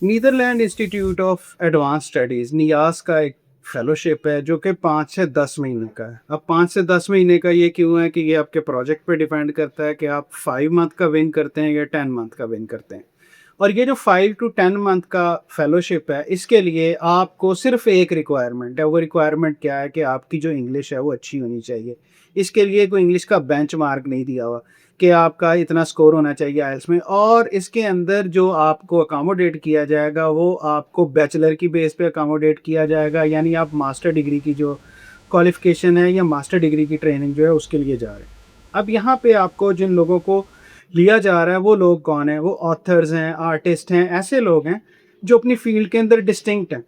Netherlands institute of advance studies NIAS का एक fellowship है जो कि 5 से 10 महीने का है। अब 5 से 10 महीने का ये क्यों है कि ये आपके प्रोजेक्ट पे डिपेंड करता है कि आप 5 मंथ का विन करते हैं या 10 मंथ का विन करते हैं। और ये जो 5 टू 10 मंथ का फेलोशिप है, इसके लिए आपको सिर्फ़ एक रिक्वायरमेंट है। वो रिक्वायरमेंट क्या है कि आपकी जो इंग्लिश है वो अच्छी होनी चाहिए। इसके लिए कोई इंग्लिश का बेंचमार्क नहीं दिया हुआ कि आपका इतना स्कोर होना चाहिए आइल्स में, और इसके अंदर जो आपको अकोमोडेट किया जाएगा वो आपको बैचलर की बेस पे अकोमोडेट किया जाएगा, यानी आप मास्टर डिग्री की जो क्वालिफ़िकेशन है या मास्टर डिग्री की ट्रेनिंग जो है उसके लिए जा रहे हैं। अब यहाँ पे आपको जिन लोगों को लिया जा रहा है वो लोग कौन हैं? वो ऑथर्स हैं, आर्टिस्ट हैं, ऐसे लोग हैं जो अपनी फ़ील्ड के अंदर डिस्टिंक्ट हैं,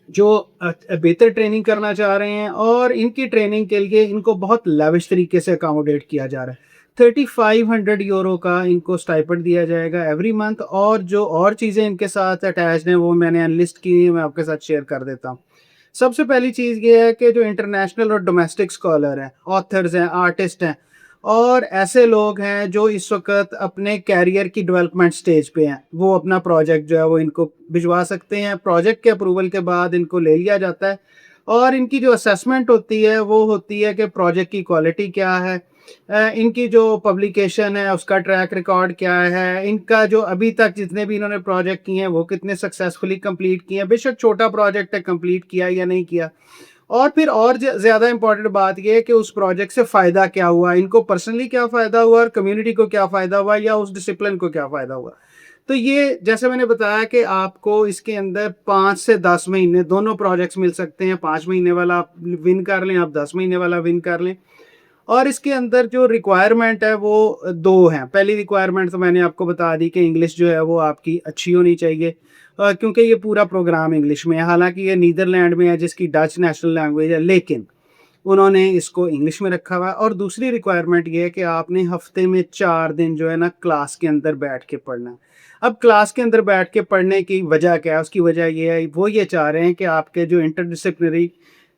जो बेहतर ट्रेनिंग करना चाह रहे हैं, और इनकी ट्रेनिंग के लिए इनको बहुत लैविश तरीके से अकोमोडेट किया जा रहा है। 3500 यूरो का इनको स्टाइपेंड दिया जाएगा एवरी मंथ, और जो और चीज़ें इनके साथ अटैच्ड हैं वो मैंने अनलिस्ट की हैं, मैं आपके साथ शेयर कर देता हूँ। सबसे पहली चीज़ ये है कि जो इंटरनेशनल और डोमेस्टिक स्कॉलर हैं, ऑथर्स हैं, आर्टिस्ट हैं, और ऐसे लोग हैं जो इस वक़्त अपने करियर की डेवलपमेंट स्टेज पे हैं, वो अपना प्रोजेक्ट जो है वो इनको भिजवा सकते हैं। प्रोजेक्ट के अप्रूवल के बाद इनको ले लिया जाता है, और इनकी जो असेसमेंट होती है वो होती है कि प्रोजेक्ट की क्वालिटी क्या है, इनकी जो पब्लिकेशन है उसका ट्रैक रिकॉर्ड क्या है, इनका जो अभी तक जितने भी इन्होंने प्रोजेक्ट किए हैं वो कितने सक्सेसफुली कंप्लीट किए हैं, बेशक छोटा प्रोजेक्ट है, कंप्लीट किया या नहीं किया। और फिर और ज़्यादा इम्पोर्टेंट बात ये है कि उस प्रोजेक्ट से फ़ायदा क्या हुआ, इनको पर्सनली क्या फ़ायदा हुआ और कम्युनिटी को क्या फ़ायदा हुआ या उस डिसिप्लिन को क्या फ़ायदा हुआ। तो ये जैसे मैंने बताया कि आपको इसके अंदर 5 से 10 महीने दोनों प्रोजेक्ट्स मिल सकते हैं। 5 महीने वाला आप विन कर लें, आप 10 महीने वाला विन कर लें। और इसके अंदर जो रिक्वायरमेंट है वो 2 हैं। पहली रिक्वायरमेंट तो मैंने आपको बता दी कि इंग्लिश जो है वो आपकी अच्छी होनी चाहिए, क्योंकि ये पूरा प्रोग्राम इंग्लिश में है। हालाँकि ये नीदरलैंड में है जिसकी डच नेशनल लैंग्वेज है, लेकिन उन्होंने इसको इंग्लिश में रखा हुआ है। और दूसरी रिक्वायरमेंट ये है कि आपने हफ़्ते में 4 दिन जो है ना क्लास के अंदर बैठ के पढ़ना है। अब क्लास के अंदर बैठ के पढ़ने की वजह क्या है? उसकी वजह ये है, वो ये चाह रहे हैं कि आपके जो इंटरडिसिप्लिनरी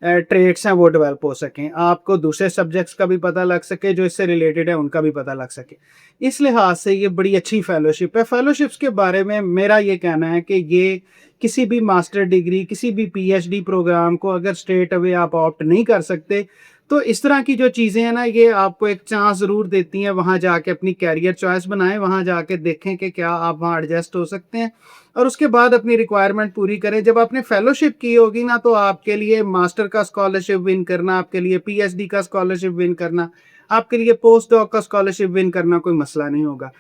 ट्रेड्स हैं वो डेवलप हो सकें। आपको दूसरे सब्जेक्ट्स का भी पता लग सके, जो इससे रिलेटेड है उनका भी पता लग सके। इस लिहाज से ये बड़ी अच्छी फेलोशिप है। फेलोशिप्स के बारे में मेरा ये कहना है कि ये किसी भी मास्टर डिग्री, किसी भी पीएचडी प्रोग्राम को अगर स्ट्रेट अवे आप ऑप्ट नहीं कर सकते, तो इस तरह की जो चीज़ें हैं ना, ये आपको एक चांस ज़रूर देती हैं। वहाँ जाके अपनी कैरियर चॉइस बनाएँ, वहाँ जाके देखें कि क्या आप वहाँ एडजस्ट हो सकते हैं, और उसके बाद अपनी रिक्वायरमेंट पूरी करें। जब आपने फेलोशिप की होगी ना, तो आपके लिए मास्टर का स्कॉलरशिप विन करना, आपके लिए पीएचडी का स्कॉलरशिप विन करना, आपके लिए पोस्ट डॉक का स्कॉलरशिप विन करना कोई मसला नहीं होगा।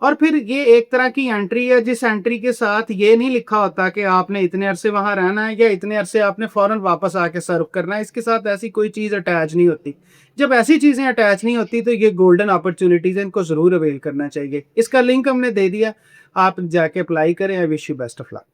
और फिर ये एक तरह की एंट्री है, जिस एंट्री के साथ ये नहीं लिखा होता कि आपने इतने अरसे वहाँ रहना है या इतने अरसे आपने फ़ौरन वापस आके सर्व करना है। इसके साथ ऐसी कोई चीज़ अटैच नहीं होती। जब ऐसी चीज़ें अटैच नहीं होती तो ये गोल्डन अपॉर्च्युनिटीज़ हैं, इनको ज़रूर अवेल करना चाहिए। इसका लिंक हमने दे दिया, आप जाके अप्लाई करें। I wish you best of luck.